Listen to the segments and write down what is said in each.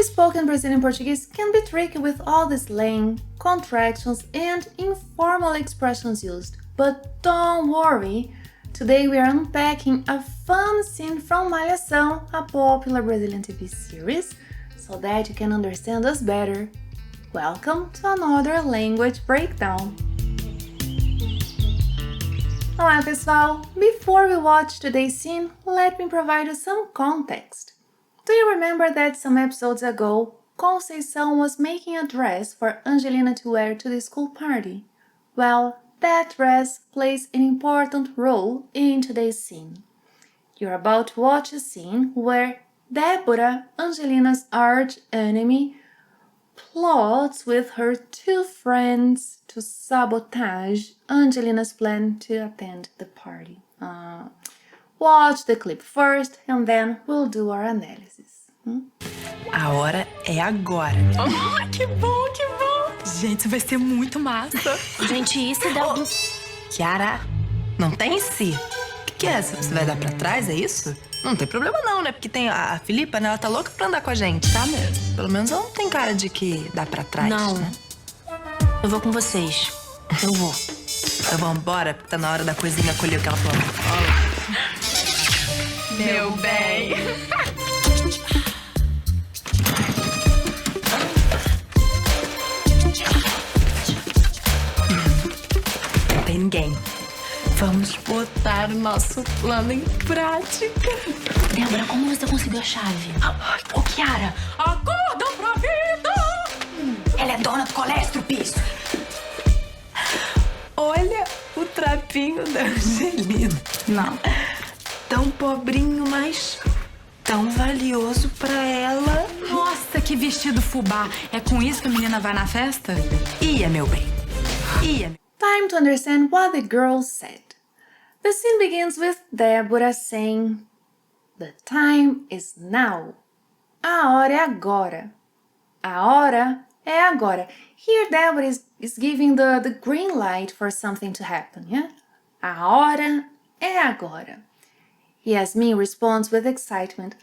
Spoken Brazilian Portuguese can be tricky with all the slang, contractions, and informal expressions used. But don't worry, today we are unpacking a fun scene from Malhação, a popular Brazilian TV series, so that you can understand us better. Welcome to another language breakdown. Olá pessoal! Before we watch today's scene, let me provide you some context. Do you remember that some episodes ago, Conceição was making a dress for Angelina to wear to the school party? Well, that dress plays an important role in today's scene. You're about to watch a scene where Débora, Angelina's arch enemy, plots with her two friends to sabotage Angelina's plan to attend the party. Watch the clip first and then we'll do our analysis. A hora é agora. Oh, que bom, que bom! Gente, isso vai ser muito massa. Gente, e se dá Kiara, não tem si. O que é? Você vai dar pra trás, é isso? Não tem problema não, né? Porque tem a Filipa, né? Ela tá louca pra andar com a gente. Tá mesmo. Pelo menos ela não tem cara de que dá pra trás, Não. né? Eu vou com vocês. Eu vou. Então vamos embora, porque tá na hora da coisinha colher o que ela planta. Meu bem. Não tem ninguém. Vamos botar o nosso plano em prática. Débora, como você conseguiu a chave? Ô, Kiara, Acorda pra vida! ela é dona do colégio, Piso. Olha o trapinho da Angelina. Não. Tão pobrinho, mas tão valioso pra ela. Nossa, que vestido fubá. É com isso que a menina vai na festa? Ia, meu bem. Ia. Time to understand what the girls said. The scene begins with Débora saying, "The time is now." A hora é agora. A hora é agora. Here Débora is giving the green light for something to happen, yeah? A hora é agora. Yasmin responds with excitement.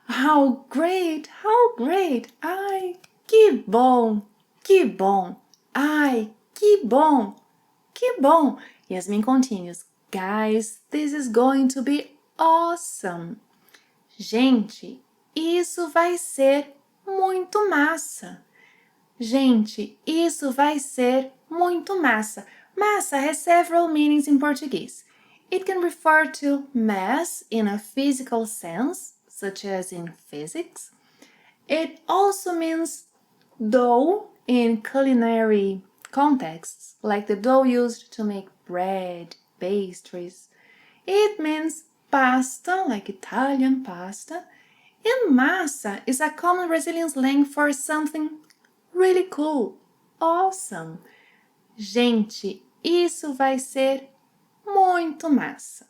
How great! How great! Ai, que bom! Que bom! Ai, que bom! Que bom! Yasmin continues. Guys, this is going to be awesome. Gente, isso vai ser muito massa. Gente, isso vai ser muito massa. Massa has several meanings in Portuguese. It can refer to mass in a physical sense, such as in physics. It also means dough in culinary contexts, like the dough used to make bread, pastries. It means pasta, like Italian pasta. And massa is a common Brazilian slang for something really cool, awesome. Gente, isso vai ser muito massa.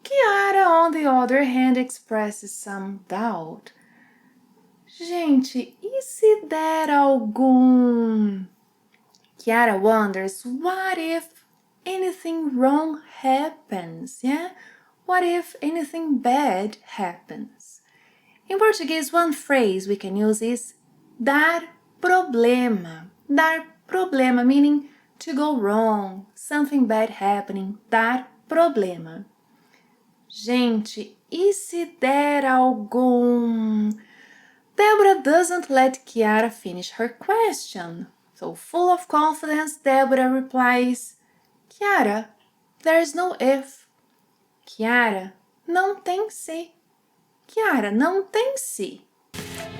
Kiara, on the other hand, expresses some doubt. Gente, e se der algum... Kiara wonders, what if anything wrong happens, yeah? What if anything bad happens? In Portuguese, one phrase we can use is dar problema. Dar problema, meaning to go wrong, something bad happening. Dar problema. Gente, e se der algum... Débora doesn't let Kiara finish her question. So, full of confidence, Débora replies, Kiara, there's no if. Kiara, não tem se. Kiara, não tem se.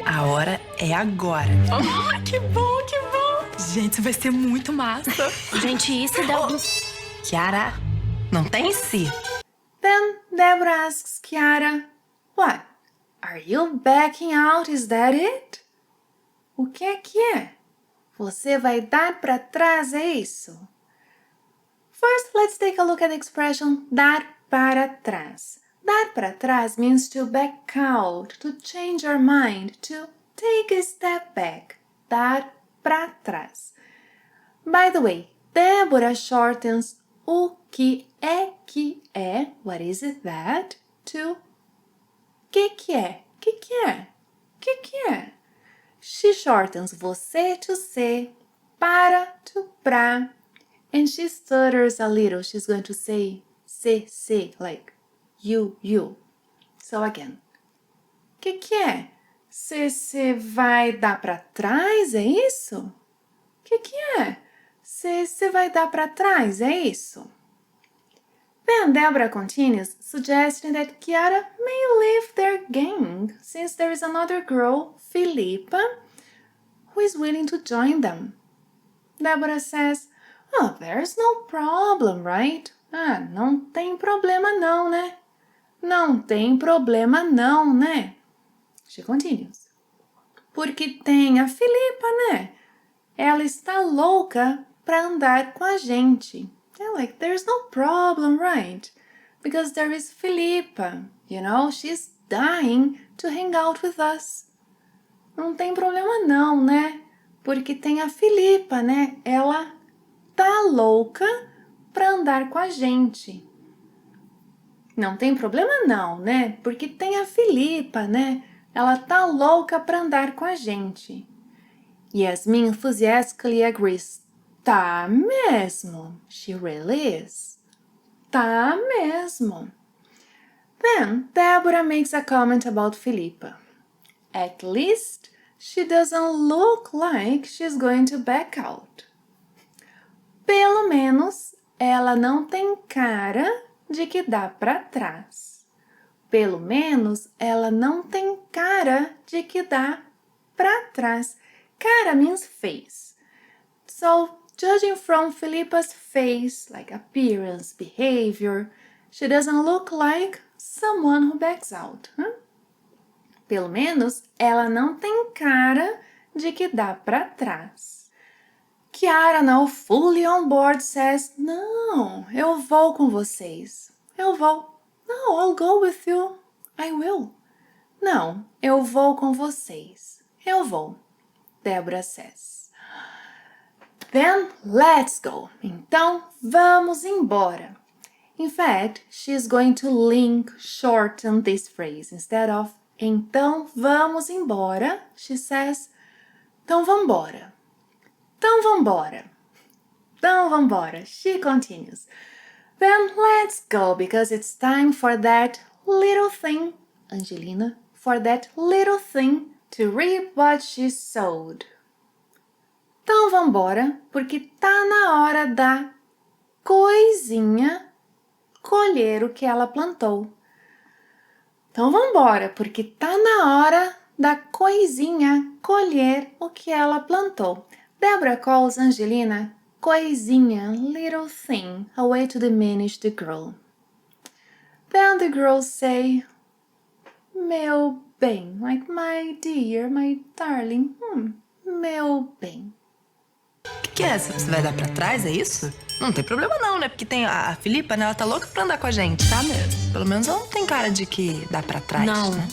A hora é agora. Oh, que bom, que bom! Gente, isso vai ser muito massa. Gente, e se dá Kiara, não tem si. Then Débora asks Kiara, what? Are you backing out? Is that it? O que é? Você vai dar para trás, é isso? First, let's take a look at the expression dar para trás. Dar para trás means to back out, to change your mind, to take a step back. Dar para trás. By the way, Débora shortens o que é, what is it that, to que é. She shortens você to se, para to pra. And she stutters a little. She's going to say se, like you. So again. Que é? Você vai dar para trás, é isso? Que é? Você vai dar para trás, é isso? Then Deborah continues, suggesting that Chiara may leave their gang, since there is another girl, Filipa, who is willing to join them. Deborah says, oh, there's no problem, right? Ah, não tem problema não, né? Não tem problema não, né? She continues. Porque tem a Filipa, né? Ela está louca para andar com a gente. Yeah, like, there's no problem, right? Because there is Filipa, you know, she's dying to hang out with us. Não tem problema não, né? Porque tem a Filipa, né? Ela tá louca para andar com a gente. Não tem problema não, né? Porque tem a Filipa, né? Ela tá louca para andar com a gente. Yasmin enthusiastically agrees. Tá mesmo. She really is. Tá mesmo. Then Deborah makes a comment about Filipa. At least she doesn't look like she's going to back out. Pelo menos ela não tem cara de que dá para trás. Pelo menos ela não tem cara de que dá para trás. Cara means face. So, judging from Filipa's face, like appearance, behavior, she doesn't look like someone who backs out. Huh? Pelo menos ela não tem cara de que dá para trás. Chiara, now fully on board, says, não, eu vou com vocês. Eu vou. No, I'll go with you. I will. Não, eu vou com vocês. Eu vou. Deborah says. Then let's go. Então vamos embora. In fact, she's going to shorten this phrase. Instead of então vamos embora, she says, então vambora. Então vambora. Então vambora. She continues. Then let's go because it's time for that little thing, Angelina, for that little thing to reap what she sowed. Então vambora porque tá na hora da coisinha colher o que ela plantou. Então vambora porque tá na hora da coisinha colher o que ela plantou. Deborah calls Angelina coisinha, little thing, a way to diminish the girl. Then the girls say, meu bem, like my dear, my darling, meu bem. Que é? Você vai dar pra trás, é isso? Não tem problema não, né? Porque tem a Filipa, né? Ela tá louca pra andar com a gente. Tá mesmo. Pelo menos ela não tem cara de que dá pra trás, Não. né?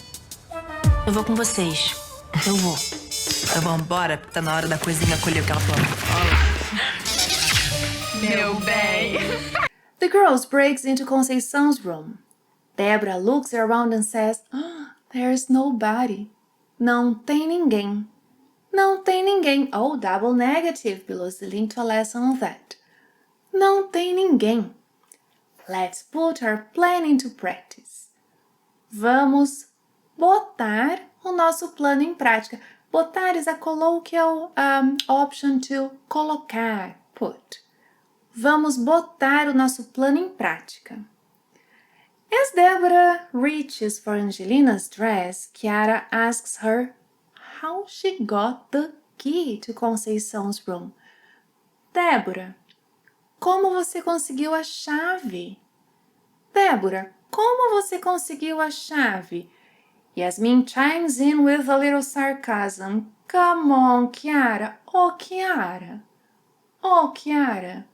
Eu vou com vocês. Eu vou. Então vambora, porque tá na hora da coisinha colher o que ela plantou. Meu bem. The girls breaks into Conceição's room. Deborah looks around and says, there's nobody. Não tem ninguém. Não tem ninguém. Oh, double negative below the link to a lesson on that. Não tem ninguém. Let's put our plan into practice. Vamos botar o nosso plano em prática. Botar is a colloquial option to colocar, put. Vamos botar o nosso plano em prática. As Deborah reaches for Angelina's dress, Chiara asks her how she got the key to Conceição's room. Deborah, como você conseguiu a chave? Deborah, como você conseguiu a chave? Yasmin chimes in with a little sarcasm. Come on, Chiara. Oh, Chiara. Oh, Chiara.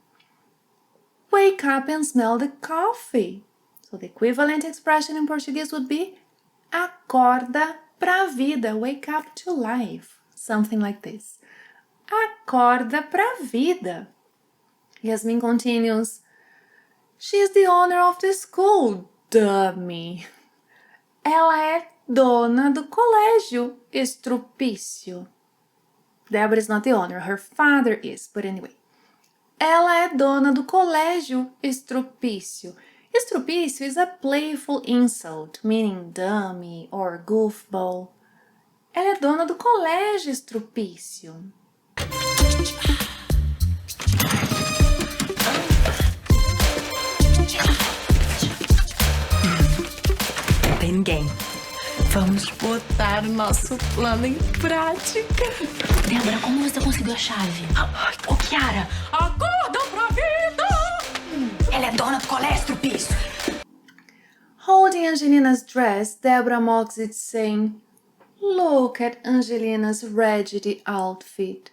Wake up and smell the coffee. So the equivalent expression in Portuguese would be acorda pra vida. Wake up to life. Something like this. Acorda pra vida. Yasmin continues. She's the owner of the school, dummy. Ela é dona do colégio, estrupício. Deborah is not the owner, her father is, but anyway. Ela é dona do colégio Estrupício. Estrupício is a playful insult, meaning dummy or goofball. Ela é dona do colégio Estrupício. Não tem ninguém. Vamos botar o nosso plano em prática. Débora, como você conseguiu a chave? Ô, Kiara, Acorda pra vida! Ela é dona do colégio Estrupício. Holding Angelina's dress, Deborah mocks it, saying, "Look at Angelina's raggedy outfit."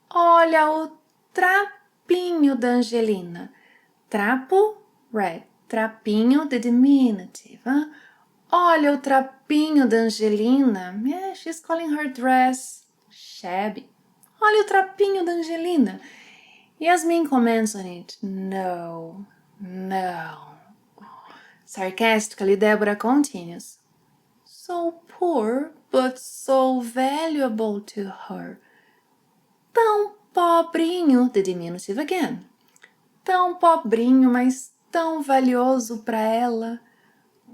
Olha o trapinho da Angelina. Trapo, red. Trapinho, the diminutive. Huh? Olha o trapinho da Angelina. Yeah, she's calling her dress shabby. Olha o trapinho da Angelina. Yasmin comments on it. No. Sarcastically, Deborah continues. So poor, but so valuable to her. Tão pobrinho, the diminutive again. Tão pobrinho, mas tão valioso para ela.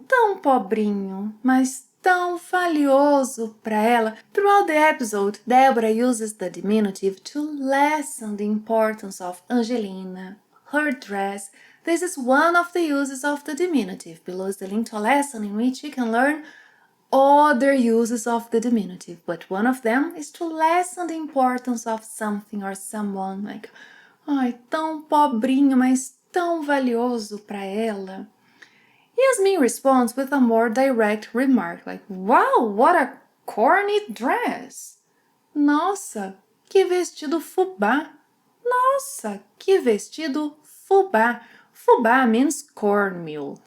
Tão pobrinho, mas tão valioso para ela. Throughout the episode, Deborah uses the diminutive to lessen the importance of Angelina, her dress. This is one of the uses of the diminutive. Below is the link to a lesson in which you can learn other uses of the diminutive, but one of them is to lessen the importance of something or someone, like, ai, tão pobrinho, mas tão valioso para ela. Yasmin responds with a more direct remark, like, wow, what a corny dress. Nossa, que vestido fubá. Nossa, que vestido fubá. Fubá means cornmeal,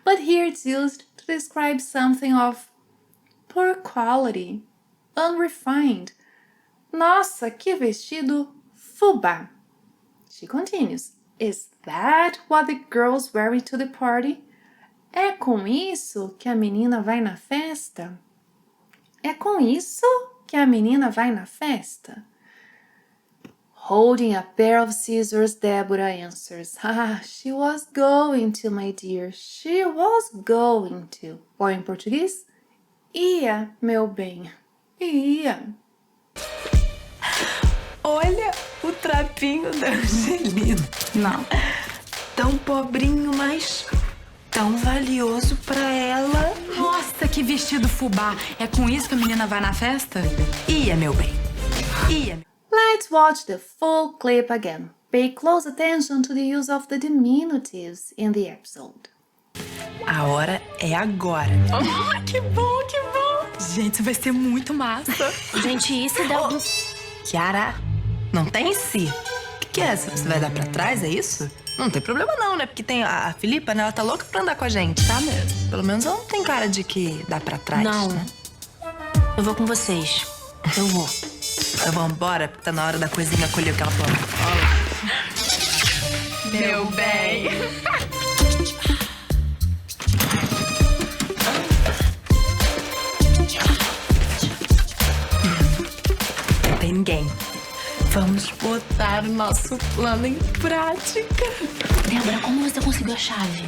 but here it's used to describe something of poor quality, unrefined. Nossa, que vestido fubá. She continues, is that what the girl's wearing to the party? É com isso que a menina vai na festa? É com isso que a menina vai na festa? Holding a pair of scissors, Deborah answers, she was going to, my dear, she was going to. Ou em português, ia, meu bem, ia. Olha o trapinho da Angelina. Não. Tão pobrinho, mas tão valioso pra ela. Nossa, que vestido fubá. É com isso que a menina vai na festa? Ia, meu bem. Ia. Let's watch the full clip again. Pay close attention to the use of the diminutives in the episode. A hora é agora. Oh, que bom, que bom. Gente, isso vai ser muito massa. gente, e se der algum... Kiara, não tem si. O que é? Você vai dar pra trás, é isso? Não tem problema não, né? Porque tem a Filipa, né? Ela tá louca pra andar com a gente. Tá mesmo. Pelo menos ela não tem cara de que dá pra trás, Não. né? Eu vou com vocês. Eu vou. Então vamos embora, porque tá na hora da coisinha colher o que ela planta. Meu bem. Não tem ninguém. Vamos botar o nosso plano em prática. Débora, como você conseguiu a chave?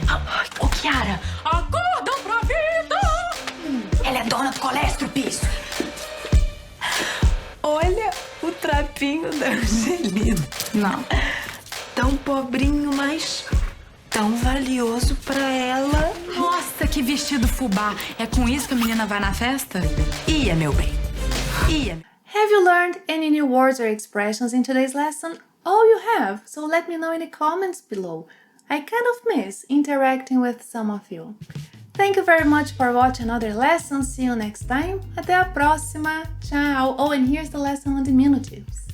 Ô, Kiara, Acorda pra vida! Ela é dona do colégio Estrupício. Olha o trapinho da Angelina. Não. Tão pobrinho, mas tão valioso pra ela. Nossa, que vestido fubá. É com isso que a menina vai na festa? Ia, meu bem. Ia. Have you learned any new words or expressions in today's lesson? Oh, you have, so let me know in the comments below. I kind of miss interacting with some of you. Thank you very much for watching another lesson. See you next time. Até a próxima. Tchau. Oh, and here's the lesson on diminutives.